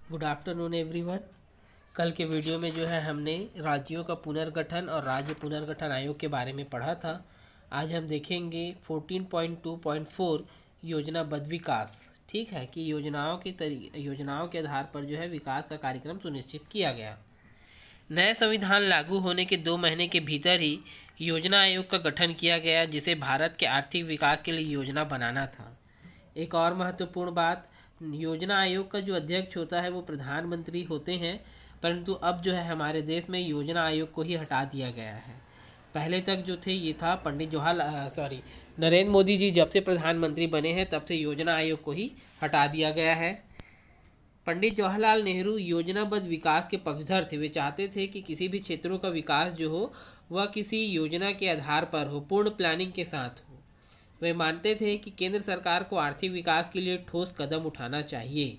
Good afternoon everyone. कल के video में जो है हमने राज्यों का पुनर्गठन और राज्य पुनर्गठन आयोग के बारे में पढ़ा था। आज हम देखेंगे 14.2.4 योजनाबद्ध विकास। ठीक है कि योजनाओं के आधार पर जो है विकास का कार्यक्रम सुनिश्चित किया गया। नए संविधान लागू होने के 2 महीने के भीतर ही योजना आयोग का गठन किया गया, जिसे भारत के आर्थिक विकास के लिए योजना बनाना था। एक और महत्वपूर्ण बात, योजना आयोग का जो अध्यक्ष होता है वो प्रधानमंत्री होते हैं, परंतु अब जो है हमारे देश में योजना आयोग को ही हटा दिया गया है। पहले तक जो थे ये था नरेंद्र मोदी जी जब से प्रधानमंत्री बने हैं तब से योजना आयोग को ही हटा दिया गया है। पंडित जवाहरलाल नेहरू योजनाबद्ध विकास के पक्षधर थे। वे चाहते थे कि किसी भी क्षेत्रों का विकास जो हो वह किसी योजना के आधार पर हो, पूर्ण प्लानिंग के साथ हो। वे मानते थे कि केंद्र सरकार को आर्थिक विकास के लिए ठोस कदम उठाना चाहिए।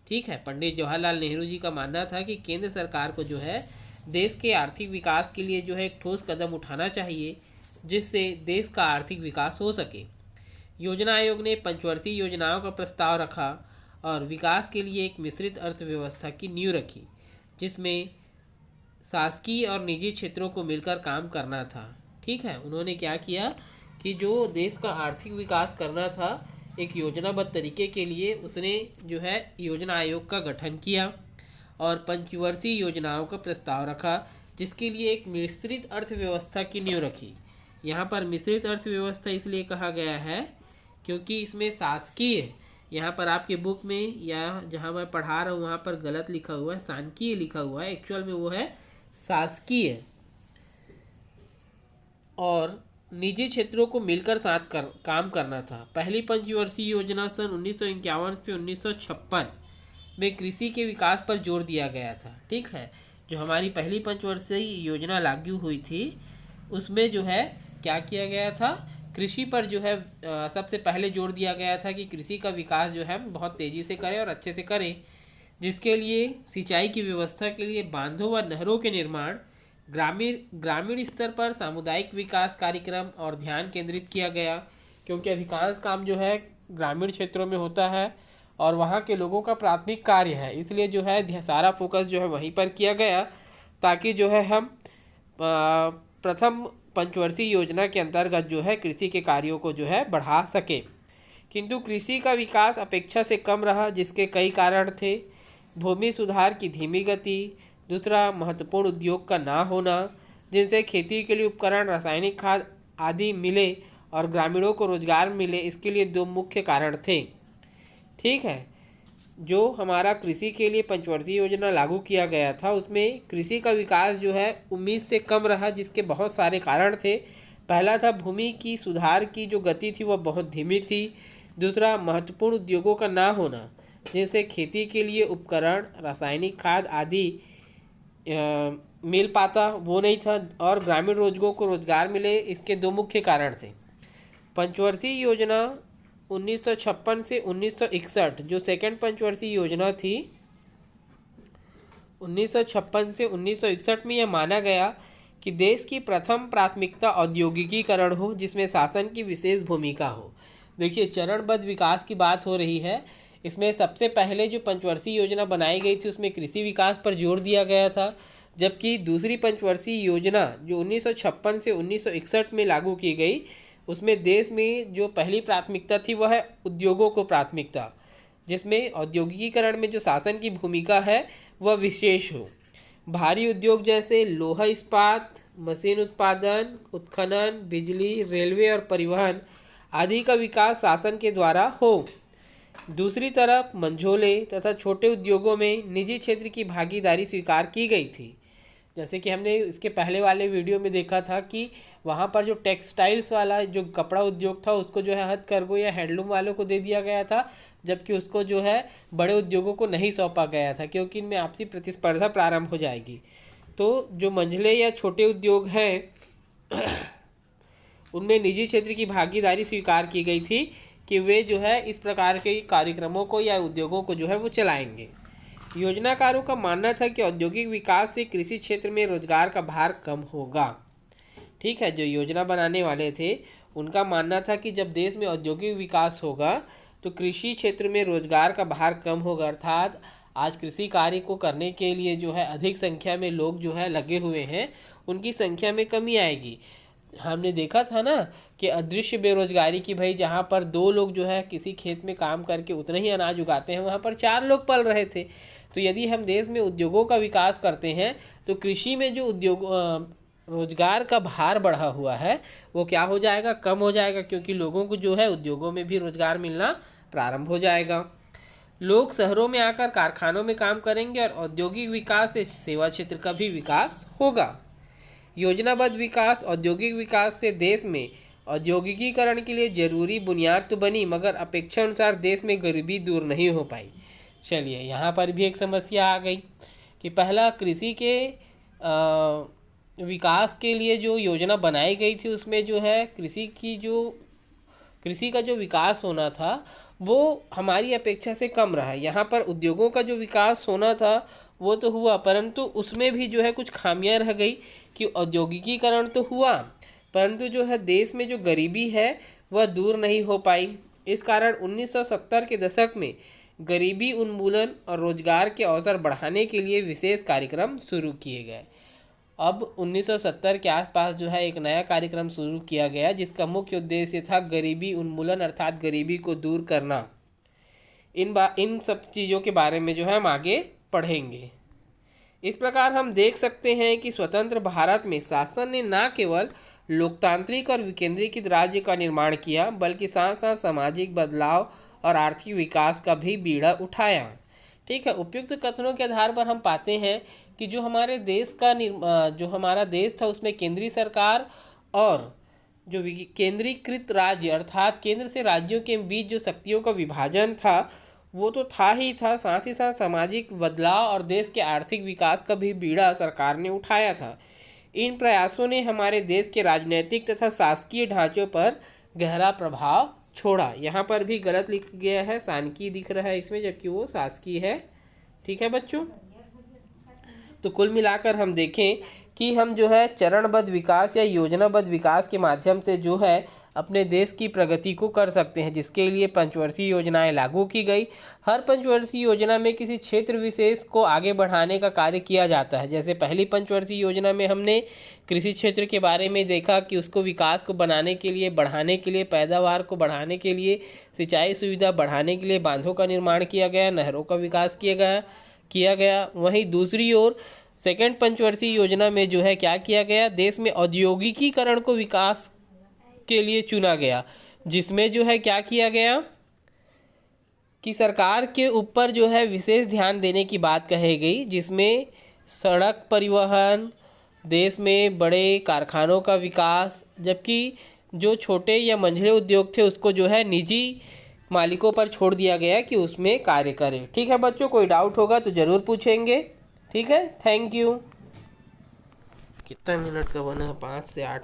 ठीक है, पंडित जवाहरलाल नेहरू जी का मानना था कि केंद्र सरकार को जो है देश के आर्थिक विकास के लिए जो है एक ठोस कदम उठाना चाहिए, जिससे देश का आर्थिक विकास हो सके। योजना आयोग ने पंचवर्षीय योजनाओं का प्रस्ताव रखा और विकास के लिए एक मिश्रित अर्थव्यवस्था की नींव रखी, जिसमें शासकीय और निजी क्षेत्रों को मिलकर काम करना था। ठीक है, उन्होंने क्या किया कि जो देश का आर्थिक विकास करना था एक योजनाबद्ध तरीके के लिए, उसने जो है योजना आयोग का गठन किया और पंचवर्षीय योजनाओं का प्रस्ताव रखा, जिसके लिए एक मिश्रित अर्थव्यवस्था की नींव रखी। यहाँ पर मिश्रित अर्थव्यवस्था इसलिए कहा गया है क्योंकि इसमें शासकीय, यहाँ पर आपके बुक में या जहाँ मैं पढ़ा रहा हूँ वहाँ पर गलत लिखा हुआ है, सांख्यिकीय लिखा हुआ है, एक्चुअल में वो है शासकीय, और निजी क्षेत्रों को मिलकर काम करना था। पहली पंचवर्षीय योजना सन 1951 से 1956 में कृषि के विकास पर जोर दिया गया था। ठीक है, जो हमारी पहली पंचवर्षीय योजना लागू हुई थी उसमें जो है क्या किया गया था, कृषि पर जो है सबसे पहले जोर दिया गया था कि कृषि का विकास जो है बहुत तेज़ी से करें और अच्छे से करें, जिसके लिए सिंचाई की व्यवस्था के लिए बांधों व नहरों के निर्माण, ग्रामीण स्तर पर सामुदायिक विकास कार्यक्रम और ध्यान केंद्रित किया गया, क्योंकि अधिकांश काम जो है ग्रामीण क्षेत्रों में होता है और वहाँ के लोगों का प्राथमिक कार्य है, इसलिए जो है सारा फोकस जो है वहीं पर किया गया, ताकि जो है हम प्रथम पंचवर्षीय योजना के अंतर्गत जो है कृषि के कार्यों को जो है बढ़ा सके। किंतु कृषि का विकास अपेक्षा से कम रहा, जिसके कई कारण थे। भूमि सुधार की धीमी गति, दूसरा महत्वपूर्ण उद्योग का ना होना जिनसे खेती के लिए उपकरण, रासायनिक खाद आदि मिले और ग्रामीणों को रोजगार मिले, इसके लिए 2 मुख्य कारण थे। ठीक है, जो हमारा कृषि के लिए पंचवर्षीय योजना लागू किया गया था उसमें कृषि का विकास जो है उम्मीद से कम रहा, जिसके बहुत सारे कारण थे। पहला था भूमि की सुधार की जो गति थी वह बहुत धीमी थी। दूसरा महत्वपूर्ण उद्योगों का ना होना, जैसे खेती के लिए उपकरण, रासायनिक खाद आदि मिल पाता वो नहीं था, और ग्रामीण लोगों को रोजगार मिले, इसके 2 मुख्य कारण थे। पंचवर्षीय योजना 1956 से 1961 जो सेकंड पंचवर्षीय योजना थी 1956 से 1961 में यह माना गया कि देश की प्रथम प्राथमिकता औद्योगिकीकरण हो, जिसमें शासन की विशेष भूमिका हो। देखिए, चरणबद्ध विकास की बात हो रही है। इसमें सबसे पहले जो पंचवर्षीय योजना बनाई गई थी उसमें कृषि विकास पर जोर दिया गया था, जबकि दूसरी पंचवर्षीय योजना जो 1956 से 1961 में लागू की गई उसमें देश में जो पहली प्राथमिकता थी वह है उद्योगों को प्राथमिकता, जिसमें औद्योगिकीकरण में जो शासन की भूमिका है वह विशेष हो। भारी उद्योग जैसे लोहा इस्पात, मशीन उत्पादन, उत्खनन, बिजली, रेलवे और परिवहन आदि का विकास शासन के द्वारा हो। दूसरी तरफ मंझोले तथा छोटे उद्योगों में निजी क्षेत्र की भागीदारी स्वीकार की गई थी। जैसे कि हमने इसके पहले वाले वीडियो में देखा था कि वहाँ पर जो टेक्सटाइल्स वाला जो कपड़ा उद्योग था उसको जो है हथकरघा या हैंडलूम वालों को दे दिया गया था, जबकि उसको जो है बड़े उद्योगों को नहीं सौंपा गया था, क्योंकि इनमें आपसी प्रतिस्पर्धा प्रारंभ हो जाएगी। तो जो मंझले या छोटे उद्योग हैं उनमें निजी क्षेत्र की भागीदारी स्वीकार की गई थी कि वे जो है इस प्रकार के कार्यक्रमों को या उद्योगों को जो है वो चलाएंगे। योजनाकारों का मानना था कि औद्योगिक विकास से कृषि क्षेत्र में रोजगार का भार कम होगा। ठीक है, जो योजना बनाने वाले थे उनका मानना था कि जब देश में औद्योगिक विकास होगा तो कृषि क्षेत्र में रोजगार का भार कम होगा, अर्थात आज कृषि कार्य को करने के लिए जो है अधिक संख्या में लोग जो है लगे हुए हैं, उनकी संख्या में कमी आएगी। हमने देखा था ना कि अदृश्य बेरोजगारी की, भाई जहाँ पर 2 लोग जो है किसी खेत में काम करके उतना ही अनाज उगाते हैं, वहाँ पर 4 लोग पल रहे थे। तो यदि हम देश में उद्योगों का विकास करते हैं तो कृषि में जो रोजगार का भार बढ़ा हुआ है वो क्या हो जाएगा, कम हो जाएगा, क्योंकि लोगों को जो है उद्योगों में भी रोजगार मिलना प्रारंभ हो जाएगा। लोग शहरों में आकर कारखानों में काम करेंगे और औद्योगिक विकास से सेवा क्षेत्र का भी विकास होगा। योजनाबद्ध विकास, औद्योगिक विकास से देश में औद्योगिकीकरण के लिए जरूरी बुनियाद तो बनी, मगर अपेक्षा अनुसार देश में गरीबी दूर नहीं हो पाई। चलिए, यहाँ पर भी एक समस्या आ गई कि पहला कृषि के विकास के लिए जो योजना बनाई गई थी उसमें जो है कृषि का जो विकास होना था वो हमारी अपेक्षा से कम रहा। यहाँ पर उद्योगों का जो विकास होना था वो तो हुआ, परंतु उसमें भी जो है कुछ खामियां रह गई कि औद्योगिकीकरण तो हुआ परंतु जो है देश में जो गरीबी है वह दूर नहीं हो पाई। इस कारण 1970 के दशक में गरीबी उन्मूलन और रोजगार के अवसर बढ़ाने के लिए विशेष कार्यक्रम शुरू किए गए। अब 1970 के आसपास जो है एक नया कार्यक्रम शुरू किया गया जिसका मुख्य उद्देश्य था गरीबी उन्मूलन, अर्थात गरीबी को दूर करना। इन सब चीज़ों के बारे में जो है हम आगे पढ़ेंगे। इस प्रकार हम देख सकते हैं कि स्वतंत्र भारत में शासन ने न केवल लोकतांत्रिक और विकेंद्रीकृत राज्य का निर्माण किया बल्कि साथ साथ सामाजिक बदलाव और आर्थिक विकास का भी बीड़ा उठाया। ठीक है, उपयुक्त कथनों के आधार पर हम पाते हैं कि जो हमारे देश का जो हमारा देश था उसमें केंद्रीय सरकार और जो केंद्रीकृत राज्य अर्थात केंद्र से राज्यों के बीच जो शक्तियों का विभाजन था वो तो था ही था, साथ ही साथ सामाजिक बदलाव और देश के आर्थिक विकास का भी बीड़ा सरकार ने उठाया था। इन प्रयासों ने हमारे देश के राजनीतिक तथा शासकीय ढांचों पर गहरा प्रभाव छोड़ा। यहाँ पर भी गलत लिख गया है, शासकीय दिख रहा है इसमें जबकि वो शासकीय है। ठीक है बच्चों, तो कुल मिलाकर हम देखें कि हम जो है चरणबद्ध विकास या योजनाबद्ध विकास के माध्यम से जो है अपने देश की प्रगति को कर सकते हैं, जिसके लिए पंचवर्षीय योजनाएं लागू की गई। हर पंचवर्षीय योजना में किसी क्षेत्र विशेष को आगे बढ़ाने का कार्य किया जाता है। जैसे पहली पंचवर्षीय योजना में हमने कृषि क्षेत्र के बारे में देखा कि उसको विकास को बनाने के लिए, बढ़ाने के लिए, पैदावार को बढ़ाने के लिए, सिंचाई सुविधा बढ़ाने के लिए बांधों का निर्माण किया गया, नहरों का विकास किया गया। वहीं दूसरी ओर सेकेंड पंचवर्षीय योजना में जो है क्या किया गया, देश में औद्योगिकीकरण को विकास के लिए चुना गया, जिसमें जो है क्या किया गया कि सरकार के ऊपर जो है विशेष ध्यान देने की बात कही गई, जिसमें सड़क परिवहन, देश में बड़े कारखानों का विकास, जबकि जो छोटे या मंझले उद्योग थे उसको जो है निजी मालिकों पर छोड़ दिया गया कि उसमें कार्य करें। ठीक है बच्चों, कोई डाउट होगा तो ज़रूर पूछेंगे। ठीक है, थैंक यू। कितना मिनट का बना है? 5 से 8।